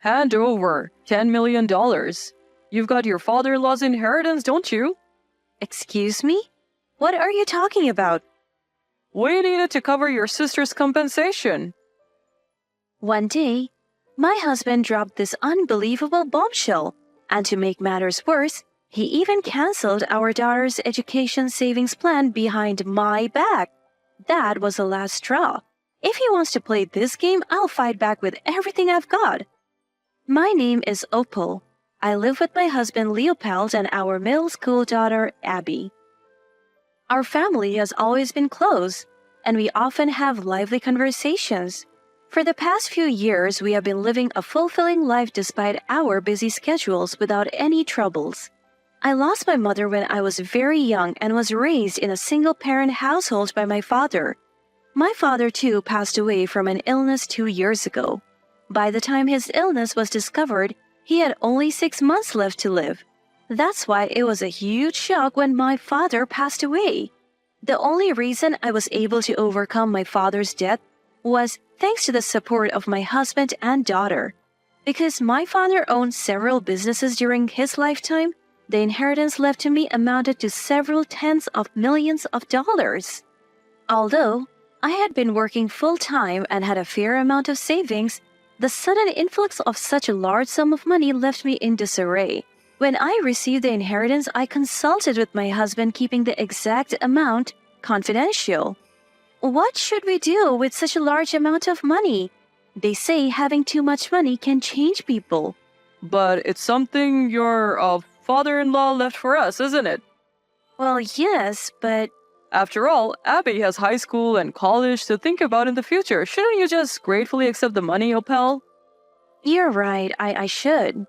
Hand over $10 million. You've got your father-in-law's inheritance, don't you? Excuse me? What are you talking about? We need it to cover your sister's compensation. One day, my husband dropped this unbelievable bombshell, and to make matters worse, he even canceled our daughter's education savings plan behind my back. That was the last straw. If he wants to play this game, I'll fight back with everything I've got. My name is Opal. I live with my husband Leopold and our middle school daughter Abby. Our family has always been close, and we often have lively conversations. For the past few years, we have been living a fulfilling life despite our busy schedules without any troubles. I lost my mother when I was very young and was raised in a single-parent household by my father. My father, too, passed away from an illness 2 years ago. By the time his illness was discovered, he had only 6 months left to live. That's why it was a huge shock when my father passed away. The only reason I was able to overcome my father's death was thanks to the support of my husband and daughter. Because my father owned several businesses during his lifetime, the inheritance left to me amounted to several tens of millions of dollars. Although I had been working full-time and had a fair amount of savings, the sudden influx of such a large sum of money left me in disarray. When I received the inheritance, I consulted with my husband, keeping the exact amount confidential. What should we do with such a large amount of money? They say having too much money can change people. But it's something your father-in-law left for us, isn't it? Well, yes, but... After all, Abby has high school and college to think about in the future. Shouldn't you just gratefully accept the money, Opal? You're right, I should.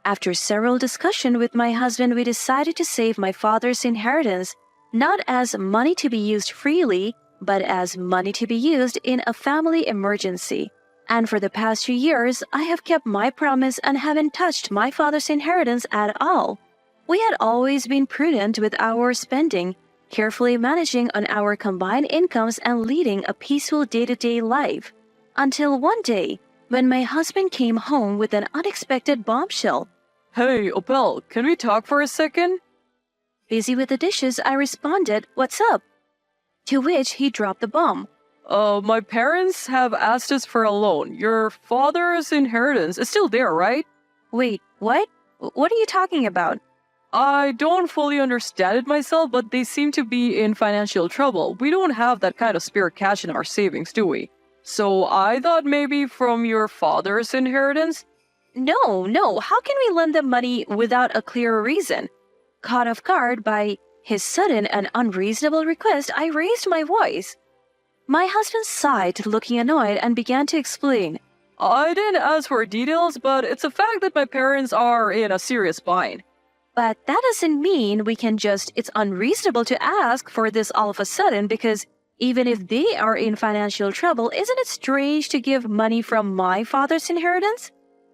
After several discussions with my husband, we decided to save my father's inheritance, not as money to be used freely, but as money to be used in a family emergency. And for the past 2 years, I have kept my promise and haven't touched my father's inheritance at all. We had always been prudent with our spending, carefully managing on our combined incomes and leading a peaceful day-to-day life. Until one day, when my husband came home with an unexpected bombshell. Hey, Opal, can we talk for a second? Busy with the dishes, I responded, "What's up?" To which he dropped the bomb. My parents have asked us for a loan. Your father's inheritance is still there, right? Wait, what? What are you talking about? I don't fully understand it myself, but they seem to be in financial trouble. We don't have that kind of spare cash in our savings, do we? So I thought maybe from your father's inheritance? No. How can we lend them money without a clear reason? Caught off guard by his sudden and unreasonable request, I raised my voice. My husband sighed, looking annoyed, and began to explain. I didn't ask for details, but it's a fact that my parents are in a serious bind. But that doesn't mean it's unreasonable to ask for this all of a sudden, because even if they are in financial trouble, isn't it strange to give money from my father's inheritance?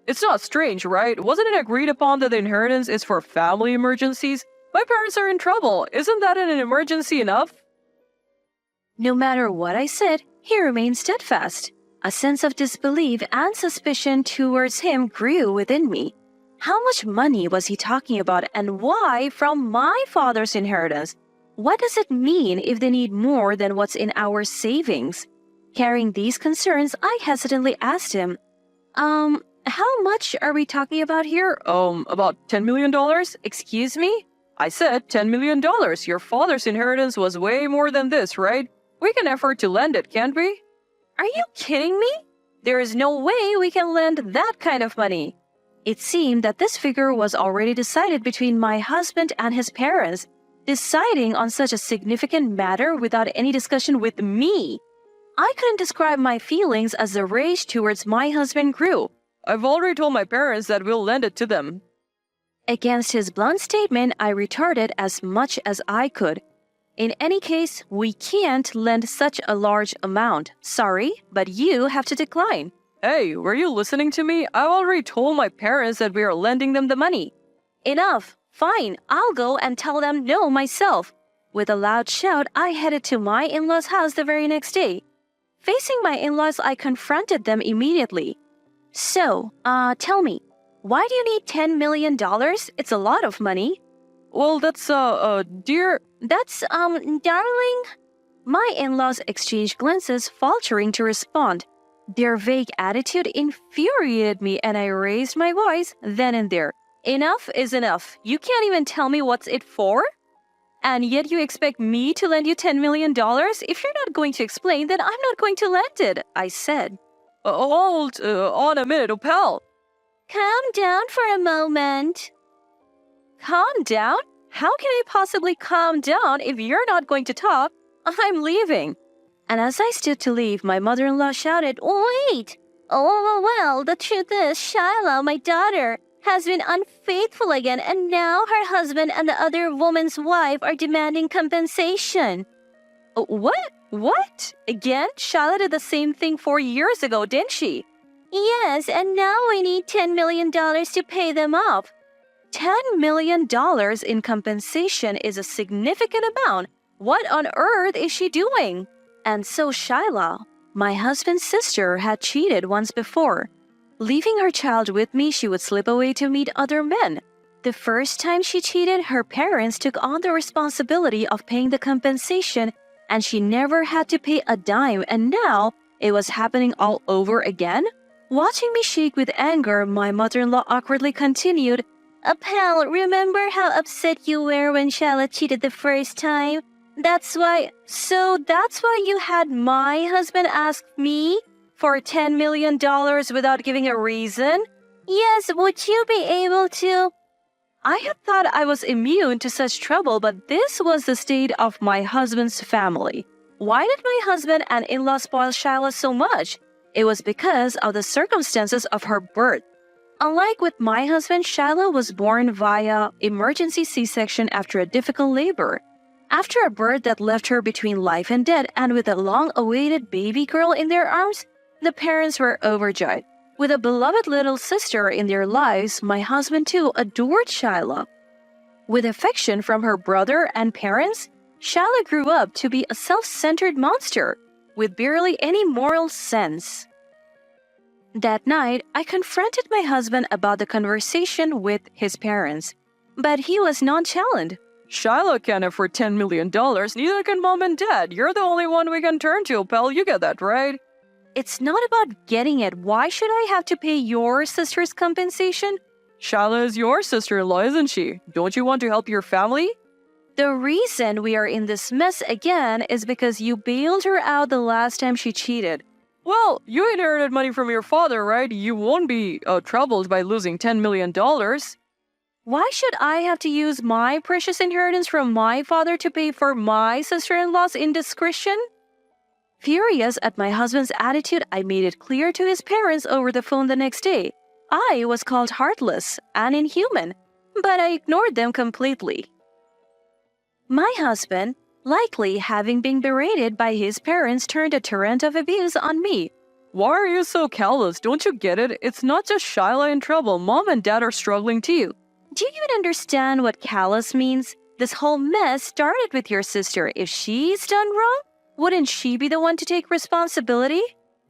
It's not strange, right? Wasn't it agreed upon that the inheritance is for family emergencies? My parents are in trouble. Isn't that an emergency enough? No matter what I said, he remained steadfast. A sense of disbelief and suspicion towards him grew within me. How much money was he talking about, and why from my father's inheritance? What does it mean if they need more than what's in our savings? Carrying these concerns, I hesitantly asked him, how much are we talking about here? About $10 million? Excuse me? I said $10 million. Your father's inheritance was way more than this, right? We can afford to lend it, can't we? Are you kidding me? There is no way we can lend that kind of money. It seemed that this figure was already decided between my husband and his parents, deciding on such a significant matter without any discussion with me. I couldn't describe my feelings as the rage towards my husband grew. I've already told my parents that we'll lend it to them. Against his blunt statement, I retorted as much as I could. In any case, we can't lend such a large amount. Sorry, but you have to decline. Hey, were you listening to me? I've already told my parents that we are lending them the money. Enough. Fine, I'll go and tell them no myself. With a loud shout, I headed to my in-laws' house the very next day. Facing my in-laws, I confronted them immediately. So, tell me, why do you need $10 million? It's a lot of money. Well, that's, dear. Darling. My in-laws exchanged glances, faltering to respond. Their vague attitude infuriated me, and I raised my voice then and there. Enough is enough. You can't even tell me what's it for? And yet you expect me to lend you $10 million? If you're not going to explain, then I'm not going to lend it, I said. Hold on a minute, pal. Calm down for a moment. Calm down? How can I possibly calm down if you're not going to talk? I'm leaving. And as I stood to leave, my mother-in-law shouted, Wait! Oh, well, the truth is, Shiloh, my daughter, has been unfaithful again, and now her husband and the other woman's wife are demanding compensation. What? What? Again? Shiloh did the same thing 4 years ago, didn't she? Yes, and now we need $10 million to pay them off. $10 million in compensation is a significant amount. What on earth is she doing? And so Shiloh, my husband's sister, had cheated once before. Leaving her child with me, she would slip away to meet other men. The first time she cheated, her parents took on the responsibility of paying the compensation, and she never had to pay a dime, and now it was happening all over again? Watching me shake with anger, my mother-in-law awkwardly continued, Pal, remember how upset you were when Shiloh cheated the first time? That's why you had my husband ask me for $10 million without giving a reason? Yes, would you be able to? I had thought I was immune to such trouble, but this was the state of my husband's family. Why did my husband and in-law spoil Shiloh so much? It was because of the circumstances of her birth. Unlike with my husband, Shiloh was born via emergency C-section after a difficult labor. After a birth that left her between life and death, and with a long-awaited baby girl in their arms, the parents were overjoyed. With a beloved little sister in their lives, my husband too adored Shiloh. With affection from her brother and parents, Shiloh grew up to be a self-centered monster with barely any moral sense. That night, I confronted my husband about the conversation with his parents, but he was nonchalant. Shiloh can't afford $10 million, neither can mom and dad. You're the only one we can turn to, pal. You get that, right? It's not about getting it. Why should I have to pay your sister's compensation? Shiloh is your sister-in-law, isn't she? Don't you want to help your family? The reason we are in this mess again is because you bailed her out the last time she cheated. Well, you inherited money from your father, right? You won't be troubled by losing $10 million. Why should I have to use my precious inheritance from my father to pay for my sister-in-law's indiscretion? Furious at my husband's attitude, I made it clear to his parents over the phone the next day. I was called heartless and inhuman, but I ignored them completely. My husband, likely having been berated by his parents, turned a torrent of abuse on me. Why are you so callous? Don't you get it? It's not just Shiloh in trouble. Mom and dad are struggling too. Do you even understand what callous means? This whole mess started with your sister. If she's done wrong, wouldn't she be the one to take responsibility?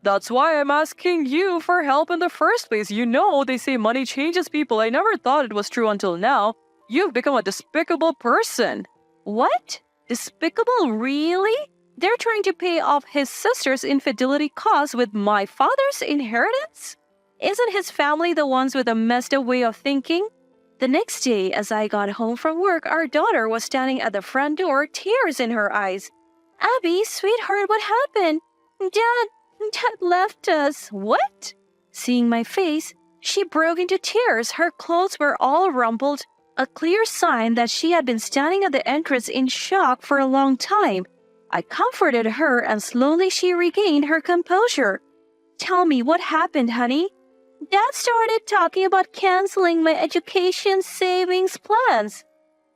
That's why I'm asking you for help in the first place. You know, they say money changes people. I never thought it was true until now. You've become a despicable person. What? Despicable? Really? They're trying to pay off his sister's infidelity costs with my father's inheritance? Isn't his family the ones with a messed up way of thinking? The next day, as I got home from work, our daughter was standing at the front door, tears in her eyes. Abby, sweetheart, what happened? Dad left us. What? Seeing my face, she broke into tears. Her clothes were all rumpled, a clear sign that she had been standing at the entrance in shock for a long time. I comforted her, and slowly she regained her composure. Tell me, what happened, honey? Dad started talking about canceling my education savings plans.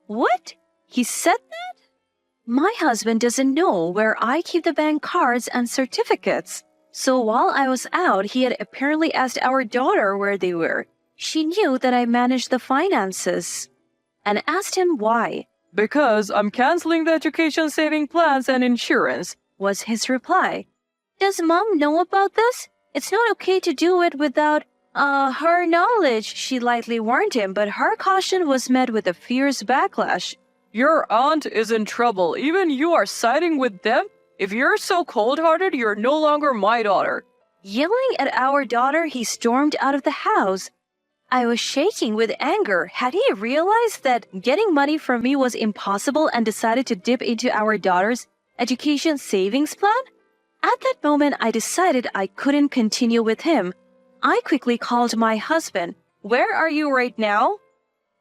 What? He said that? My husband doesn't know where I keep the bank cards and certificates. So while I was out, he had apparently asked our daughter where they were. She knew that I managed the finances and asked him why. Because I'm canceling the education saving plans and insurance, was his reply. Does Mom know about this? It's not okay to do it without Her knowledge, she lightly warned him, but her caution was met with a fierce backlash. Your aunt is in trouble. Even you are siding with them? If you're so cold-hearted, you're no longer my daughter. Yelling at our daughter, he stormed out of the house. I was shaking with anger. Had he realized that getting money from me was impossible and decided to dip into our daughter's education savings plan? At that moment, I decided I couldn't continue with him. I quickly called my husband. Where are you right now?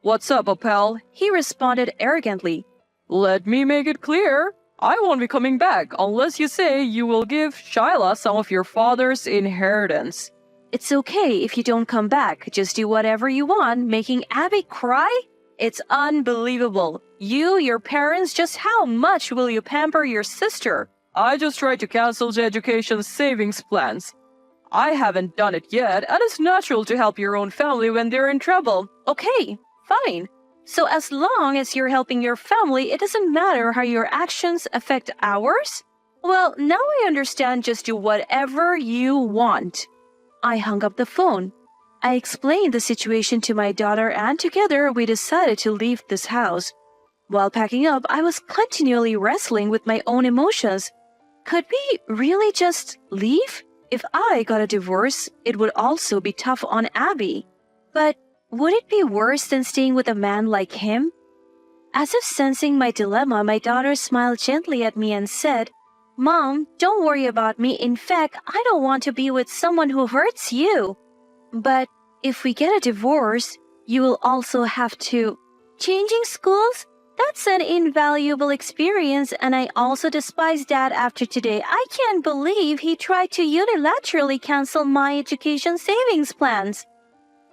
What's up, Apel? He responded arrogantly. Let me make it clear. I won't be coming back unless you say you will give Shyla some of your father's inheritance. It's okay if you don't come back. Just do whatever you want, making Abby cry? It's unbelievable. You, your parents, just how much will you pamper your sister? I just tried to cancel the education savings plans. I haven't done it yet, and it's natural to help your own family when they're in trouble. Okay, fine. So as long as you're helping your family, it doesn't matter how your actions affect ours? Well, now I understand. Just do whatever you want. I hung up the phone. I explained the situation to my daughter, and together we decided to leave this house. While packing up, I was continually wrestling with my own emotions. Could we really just leave? If I got a divorce, it would also be tough on Abby. But would it be worse than staying with a man like him? As if sensing my dilemma, my daughter smiled gently at me and said, Mom, don't worry about me. In fact, I don't want to be with someone who hurts you. But if we get a divorce, you will also have to... Changing schools? That's an invaluable experience, and I also despise Dad after today. I can't believe he tried to unilaterally cancel my education savings plans.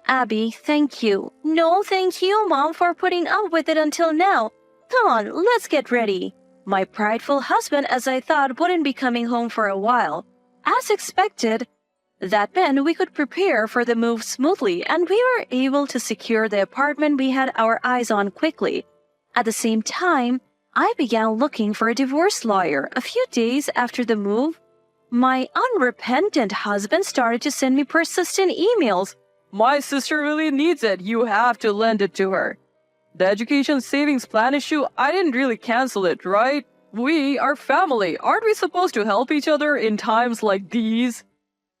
Abby, thank you. No, thank you, Mom, for putting up with it until now. Come on, let's get ready. My prideful husband, as I thought, wouldn't be coming home for a while. As expected, that meant we could prepare for the move smoothly, and we were able to secure the apartment we had our eyes on quickly. At the same time, I began looking for a divorce lawyer. A few days after the move, my unrepentant husband started to send me persistent emails. My sister really needs it. You have to lend it to her. The education savings plan issue, I didn't really cancel it, right? We are family. Aren't we supposed to help each other in times like these?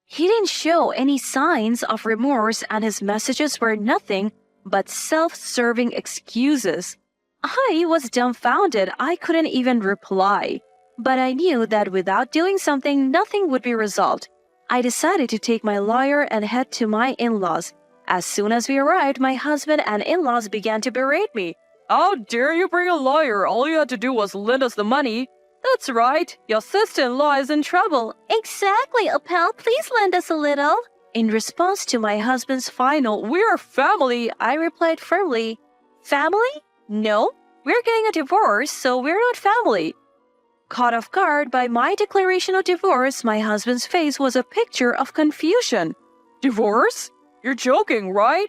He didn't show any signs of remorse, and his messages were nothing but self-serving excuses. I was dumbfounded. I couldn't even reply. But I knew that without doing something, nothing would be resolved. I decided to take my lawyer and head to my in-laws. As soon as we arrived, my husband and in-laws began to berate me. How dare you bring a lawyer? All you had to do was lend us the money. That's right. Your sister-in-law is in trouble. Exactly, Apel. Please lend us a little. In response to my husband's final, We're family, I replied firmly, Family? No, we're getting a divorce, so we're not family. Caught off guard by my declaration of divorce, my husband's face was a picture of confusion. Divorce? You're joking, right?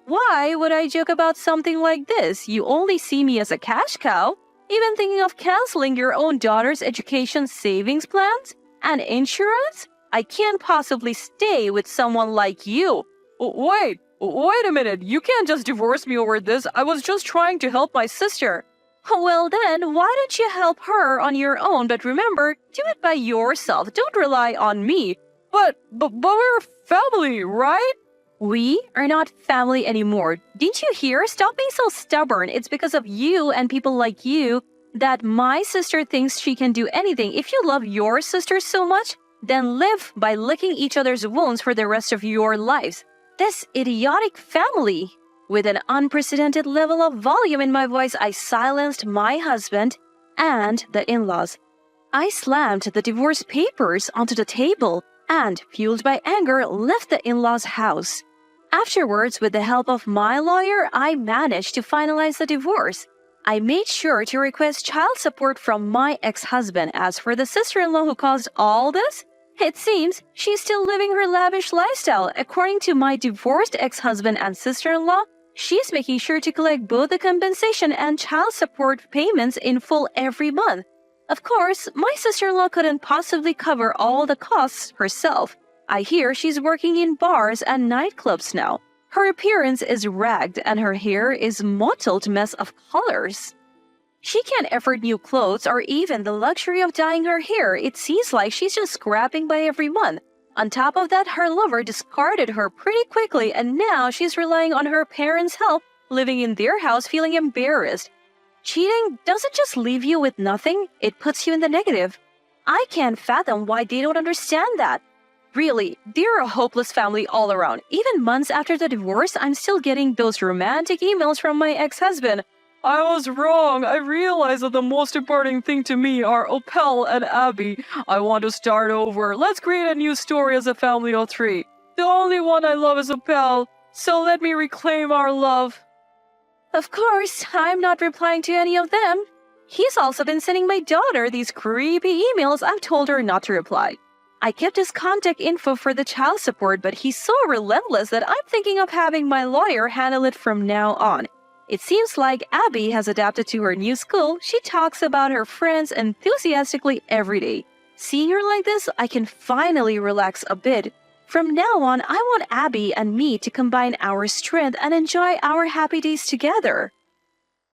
Why would I joke about something like this? You only see me as a cash cow. Even thinking of canceling your own daughter's education savings plans? And insurance? I can't possibly stay with someone like you. Wait a minute. You can't just divorce me over this. I was just trying to help my sister. Well then, why don't you help her on your own? But remember, do it by yourself. Don't rely on me. But we're family, right? We are not family anymore. Didn't you hear? Stop being so stubborn. It's because of you and people like you that my sister thinks she can do anything. If you love your sister so much, then live by licking each other's wounds for the rest of your lives. This idiotic family. With an unprecedented level of volume in my voice, I silenced my husband and the in-laws. I slammed the divorce papers onto the table and, fueled by anger, left the in-laws' house. Afterwards, with the help of my lawyer, I managed to finalize the divorce. I made sure to request child support from my ex-husband. As for the sister-in-law who caused all this, it seems she's still living her lavish lifestyle. According to my divorced ex-husband and sister-in-law, she's making sure to collect both the compensation and child support payments in full every month. Of course, my sister-in-law couldn't possibly cover all the costs herself. I hear she's working in bars and nightclubs now. Her appearance is ragged and her hair is mottled mess of colors. She can't afford new clothes or even the luxury of dyeing her hair. It seems like she's just scrapping by every month. On top of that, her lover discarded her pretty quickly and now she's relying on her parents' help, living in their house feeling embarrassed. Cheating doesn't just leave you with nothing, it puts you in the negative. I can't fathom why they don't understand that. Really, they're a hopeless family all around. Even months after the divorce, I'm still getting those romantic emails from my ex-husband. I was wrong. I realized that the most important thing to me are Opal and Abby. I want to start over. Let's create a new story as a family of three. The only one I love is Opal, so let me reclaim our love. Of course, I'm not replying to any of them. He's also been sending my daughter these creepy emails. I've told her not to reply. I kept his contact info for the child support, but he's so relentless that I'm thinking of having my lawyer handle it from now on. It seems like Abby has adapted to her new school. She talks about her friends enthusiastically every day. Seeing her like this, I can finally relax a bit. From now on, I want Abby and me to combine our strength and enjoy our happy days together.